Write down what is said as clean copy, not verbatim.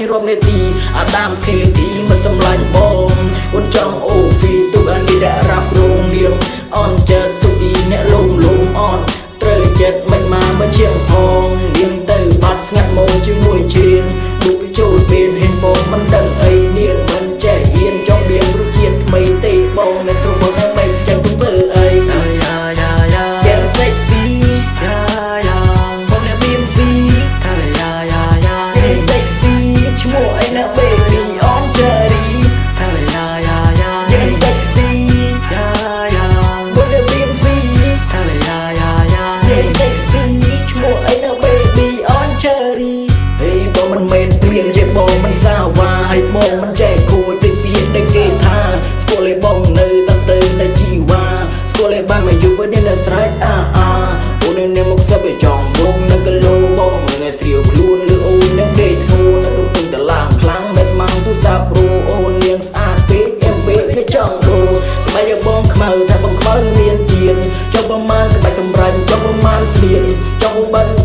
នេះរំនេទីអាដាមខេទីមិនសម្លាញ់បងអូនចង់អូវីទុកអានេះដែលរ៉ាប់រងរៀងអនចិត្តទុកអ៊ីអ្នកលំអនត្រូវចិត្តមិនមកជាងផងរៀងទៅបាត់ស្ងាត់មកជាមួយជៀនឌូចូលពេលហេនបងមិនដឹងអីនាងមិនចេះហ៊ានចង់មានរសជាតិថ្មីទេបងអ្នកស្រុកមកតែមិនចឹងទៅធ្វើអីយ៉ាងសេកស៊ីបងអ្នកមានស៊ីយ៉ាងសេកស៊ីឈ្មោះអីណា baby on cherry យ៉ាងសេកស៊ីបងអ្នកមានស៊ីយ៉ាងសេកស៊ីឈ្មោះអីណា baby on cherry ហេបងមិនមែនព្រៀងជាបងមិនសាវ៉ាហើយបងមិនចេះគួរដូចពាក្យដែលគេថាស្គាល់ឲ្យបងនៅតាំងទៅនៅជីវ៉ាស្គាល់ឲ្យបានមកយូរពេលនេះនៅស្រែកអូននេះមកសឹកឲ្យចង់មុខនៅគីឡូបងនៅស្រៀវខ្លួនឬអូននឹងដេកធ្ងន់នៅកំពុងតឡាងខ្លាំងមិនមកទូសាប់រូអូននាងស្អាតពេកអេមបេគេចង់ដូរស្បែកឲ្យបងខ្មៅថាបងខ្មៅមានជៀនចង់ប្រមាណក្បាច់សម្រាប់ចង់ប្រមាណស្លៀនចង់បិទ